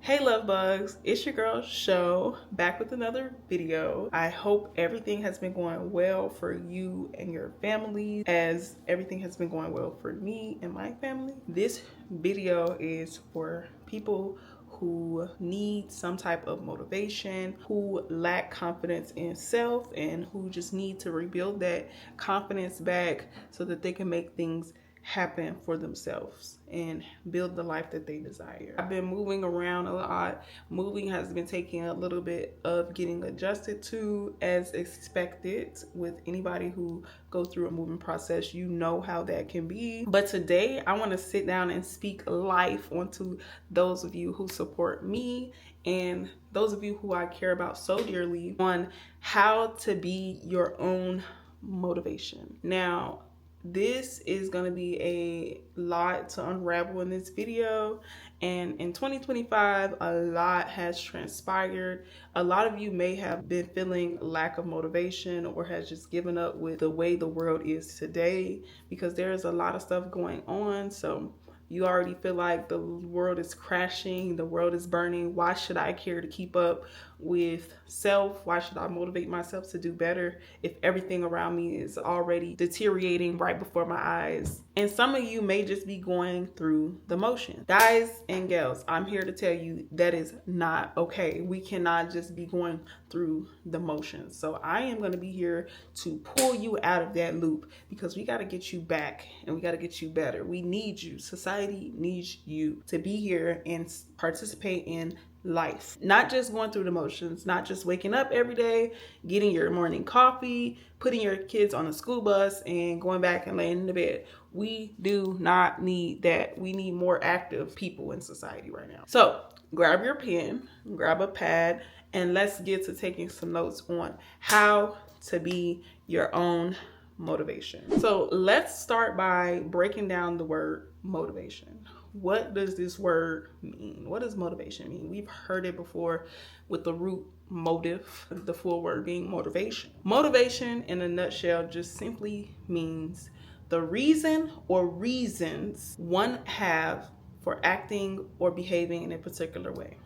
Hey love bugs, it's your girl Show back with another video. I hope everything has been going well for you and your family as everything has been going well for me and my family. This video is for people who need some type of motivation, who lack confidence in self, and who just need to rebuild that confidence back so that they can make things happen for themselves and build the life that they desire. I've been moving around a lot. Moving has been taking a little bit of getting adjusted to, as expected with anybody who goes through a moving process. You know how that can be. But today I want to sit down and speak life onto those of you who support me and those of you who I care about so dearly on how to be your own motivation. Now, this is going to be a lot to unravel in this video, and in 2025 a lot has transpired. A lot of you may have been feeling lack of motivation or has just given up with the way the world is today because there's a lot of stuff going on. So you already feel like the world is crashing, the world is burning. Why should I care to keep up with self? Why should I motivate myself to do better if everything around me is already deteriorating right before my eyes? And some of you may just be going through the motion. Guys and gals, I'm here to tell you that is not okay. We cannot just be going through the motions. So I am going to be here to pull you out of that loop because we got to get you back and we got to get you better. We need you. Society needs you to be here and participate in life, not just going through the motions, not just waking up every day, getting your morning coffee, putting your kids on a school bus and going back and laying in the bed. We do not need that. We need more active people in society right now. So grab your pen, grab a pad, and let's get to taking some notes on how to be your own motivation. So let's start by breaking down the word motivation. What does this word mean? What does motivation mean? We've heard it before with the root motive, the full word being motivation. Motivation in a nutshell just simply means the reason or reasons one have for acting or behaving in a particular way.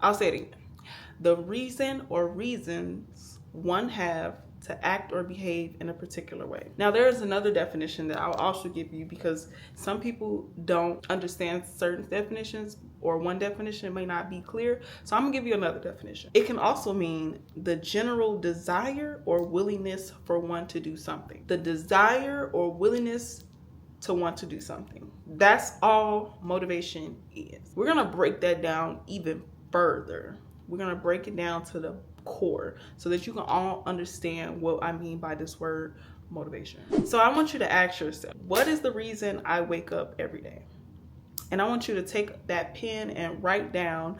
I'll say it again. The reason or reasons one have to act or behave in a particular way. Now, there is another definition that I'll also give you because some people don't understand certain definitions, or one definition may not be clear. So I'm gonna give you another definition. It can also mean the general desire or willingness for one to do something. The desire or willingness to want to do something. That's all motivation is. We're gonna break that down even further. We're gonna break it down to the core so that you can all understand what I mean by this word motivation. So I want you to ask yourself, what is the reason I wake up every day? And I want you to take that pen and write down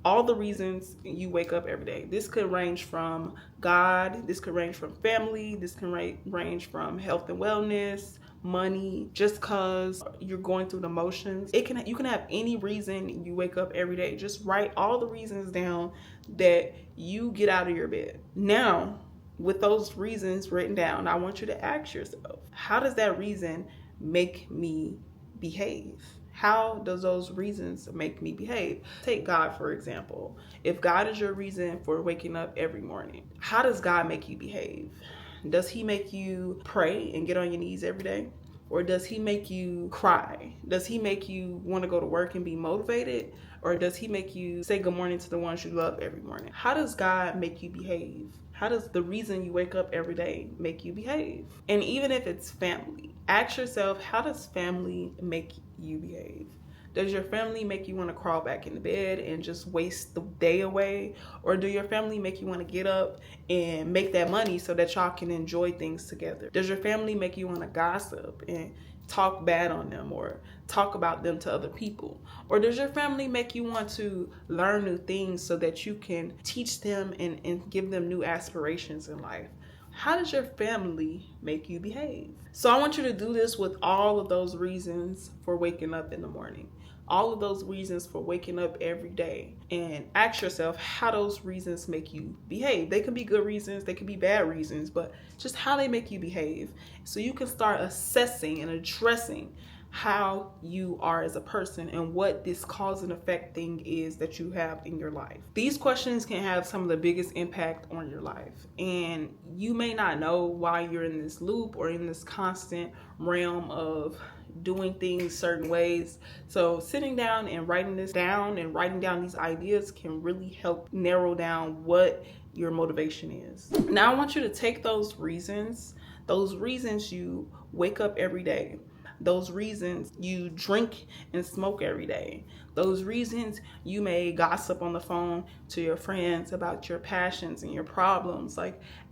all the reasons you wake up every day. This could range from God, this could range from family, this can range from health and wellness, money, just cause you're going through the motions. You can have any reason you wake up every day. Just write all the reasons down that you get out of your bed. Now, with those reasons written down, I want you to ask yourself, how does that reason make me behave? How does those reasons make me behave? Take God, for example. If God is your reason for waking up every morning, how does God make you behave? Does he make you pray and get on your knees every day? Or does he make you cry? Does he make you want to go to work and be motivated? Or does he make you say good morning to the ones you love every morning? How does God make you behave? How does the reason you wake up every day make you behave? And even if it's family, ask yourself, how does family make you behave? Does your family make you want to crawl back in the bed and just waste the day away? Or do your family make you want to get up and make that money so that y'all can enjoy things together? Does your family make you want to gossip and talk bad on them or talk about them to other people? Or does your family make you want to learn new things so that you can teach them and give them new aspirations in life? How does your family make you behave? So I want you to do this with all of those reasons for waking up in the morning. All of those reasons for waking up every day, and ask yourself how those reasons make you behave. They can be good reasons, they can be bad reasons, but just how they make you behave so you can start assessing and addressing how you are as a person and what this cause and effect thing is that you have in your life. These questions can have some of the biggest impact on your life, and you may not know why you're in this loop or in this constant realm of doing things certain ways. So sitting down and writing this down and writing down these ideas can really help narrow down what your motivation is. Now I want you to take those reasons you wake up every day, those reasons you drink and smoke every day, those reasons you may gossip on the phone to your friends about your passions and your problems,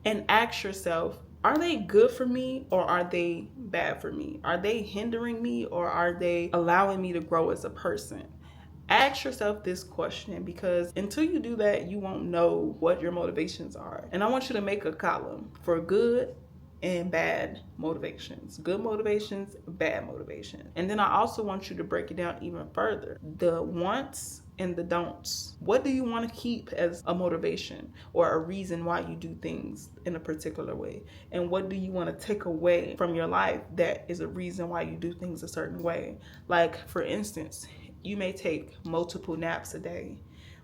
and ask yourself, are they good for me or are they bad for me? Are they hindering me or are they allowing me to grow as a person? Ask yourself this question, because until you do that, you won't know what your motivations are. And I want you to make a column for good and bad motivations. Good motivations, bad motivation. And then I also want you to break it down even further. The wants and the don'ts. What do you want to keep as a motivation or a reason why you do things in a particular way? And what do you want to take away from your life that is a reason why you do things a certain way? Like, for instance, you may take multiple naps a day.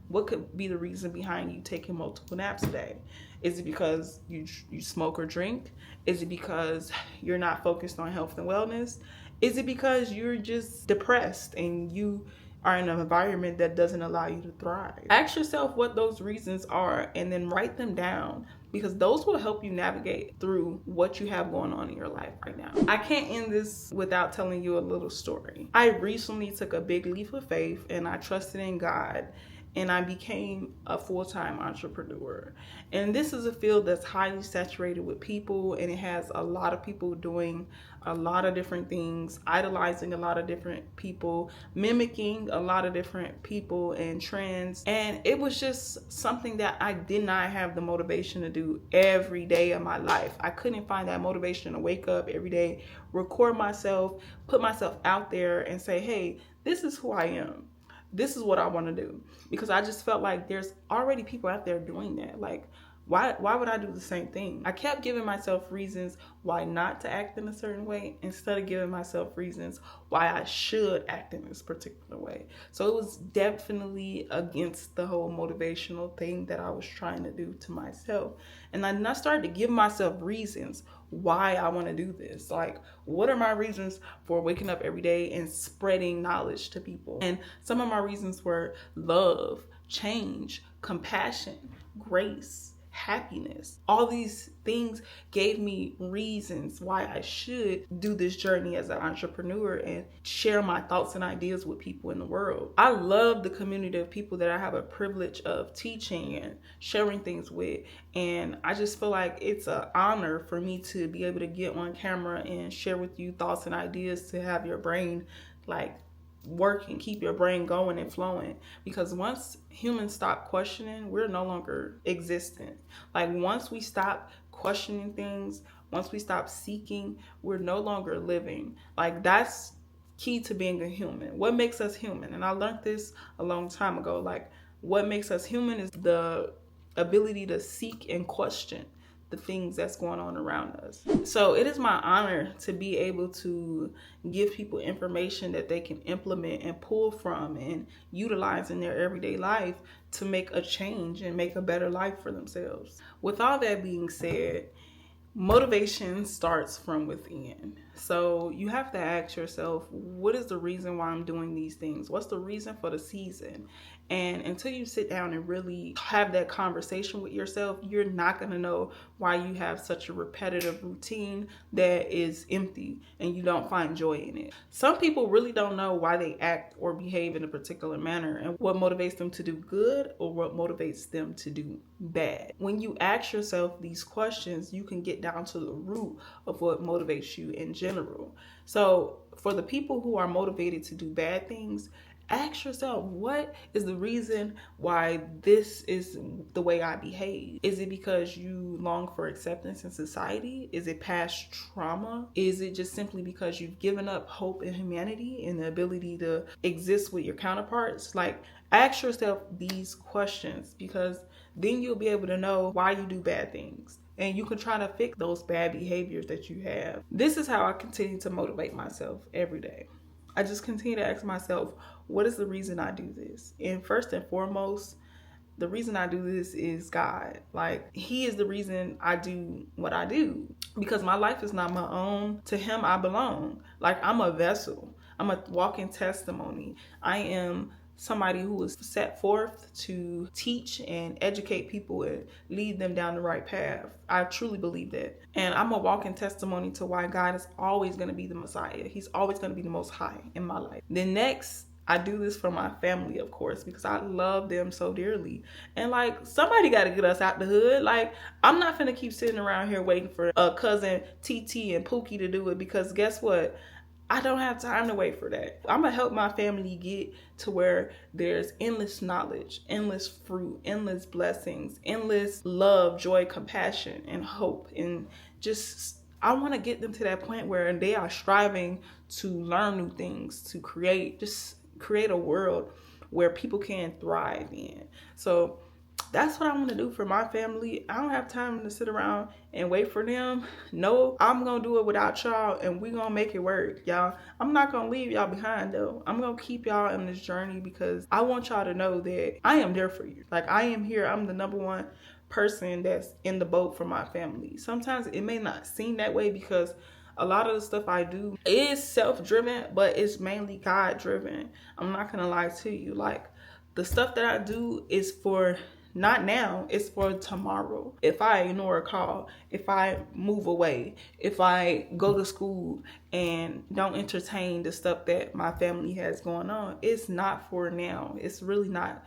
What could be the reason behind you taking multiple naps a day? Is it because you smoke or drink? Is it because you're not focused on health and wellness? Is it because you're just depressed and you are in an environment that doesn't allow you to thrive? Ask yourself what those reasons are and then write them down, because those will help you navigate through what you have going on in your life right now. I can't end this without telling you a little story. I recently took a big leap of faith and I trusted in God, and I became a full-time entrepreneur. And this is a field that's highly saturated with people, and it has a lot of people doing a lot of different things, idolizing a lot of different people, mimicking a lot of different people and trends. And it was just something that I did not have the motivation to do every day of my life. I couldn't find that motivation to wake up every day, record myself, put myself out there and say, hey, this is who I am. This is what I want to do. Because I just felt like there's already people out there doing that. Like, why would I do the same thing? I kept giving myself reasons why not to act in a certain way instead of giving myself reasons why I should act in this particular way. So it was definitely against the whole motivational thing that I was trying to do to myself. And then I started to give myself reasons why I want to do this. Like, what are my reasons for waking up every day and spreading knowledge to people? And some of my reasons were love, change, compassion, grace, happiness. All these things gave me reasons why I should do this journey as an entrepreneur and share my thoughts and ideas with people in the world. I love the community of people that I have a privilege of teaching and sharing things with. And I just feel like it's an honor for me to be able to get on camera and share with you thoughts and ideas to have your brain work and keep your brain going and flowing. Because once humans stop questioning, we're no longer existent. Like, once we stop questioning things, once we stop seeking, we're no longer living. Like, that's key to being a human. What makes us human? And I learned this a long time ago. Like, what makes us human is the ability to seek and question the things that's going on around us. So it is my honor to be able to give people information that they can implement and pull from and utilize in their everyday life to make a change and make a better life for themselves. With all that being said, motivation starts from within. So you have to ask yourself, what is the reason why I'm doing these things? What's the reason for the season? And until you sit down and really have that conversation with yourself, you're not going to know why you have such a repetitive routine that is empty and you don't find joy in it. Some people really don't know why they act or behave in a particular manner and what motivates them to do good or what motivates them to do bad. When you ask yourself these questions, you can get down to the root of what motivates you in general. So for the people who are motivated to do bad things, ask yourself, what is the reason why this is the way I behave? Is it because you long for acceptance in society? Is it past trauma? Is it just simply because you've given up hope in humanity and the ability to exist with your counterparts? Like, ask yourself these questions, because then you'll be able to know why you do bad things. And you can try to fix those bad behaviors that you have. This is how I continue to motivate myself every day. I just continue to ask myself, what is the reason I do this? And first and foremost, the reason I do this is God. Like, He is the reason I do what I do, because my life is not my own. To Him I belong. Like, I'm a vessel. I'm a walking testimony. I am somebody who is set forth to teach and educate people and lead them down the right path. I truly believe that. And I'm a walking testimony to why God is always going to be the Messiah. He's always going to be the most high in my life. Then next, I do this for my family, of course, because I love them so dearly. And like, somebody got to get us out the hood. Like, I'm not finna keep sitting around here waiting for cousin TT and Pookie to do it, because guess what? I don't have time to wait for that. I'm gonna help my family get to where there's endless knowledge, endless fruit, endless blessings, endless love, joy, compassion, and hope. And just, I want to get them to that point where they are striving to learn new things, to create a world where people can thrive in. So that's what I want to do for my family. I don't have time to sit around and wait for them. No, I'm going to do it without y'all, and we going to make it work, y'all. I'm not going to leave y'all behind, though. I'm going to keep y'all in this journey, because I want y'all to know that I am there for you. Like, I am here. I'm the number one person that's in the boat for my family. Sometimes it may not seem that way, because a lot of the stuff I do is self-driven, but it's mainly God-driven. I'm not going to lie to you. Like, the stuff that I do is for not now, it's for tomorrow. If I ignore a call, if I move away, if I go to school and don't entertain the stuff that my family has going on, it's not for now. It's really not.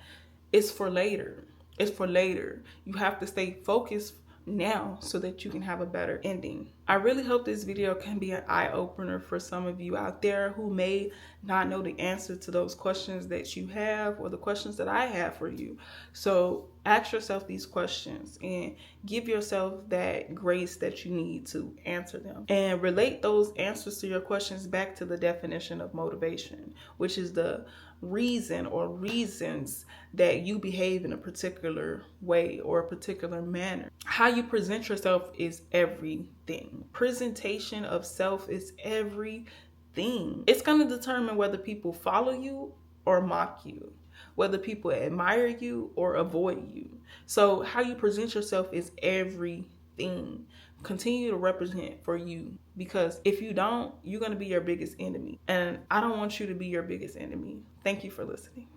It's for later. It's for later. You have to stay focused now so that you can have a better ending. I really hope this video can be an eye-opener for some of you out there who may not know the answer to those questions that you have, or the questions that I have for you. So ask yourself these questions and give yourself that grace that you need to answer them, and relate those answers to your questions back to the definition of motivation, which is the reason or reasons that you behave in a particular way or a particular manner. How you present yourself is everything. Presentation of self is everything. It's going to determine whether people follow you or mock you, whether people admire you or avoid you. So how you present yourself is everything. Continue to represent for you, because if you don't, you're going to be your biggest enemy. And I don't want you to be your biggest enemy. Thank you for listening.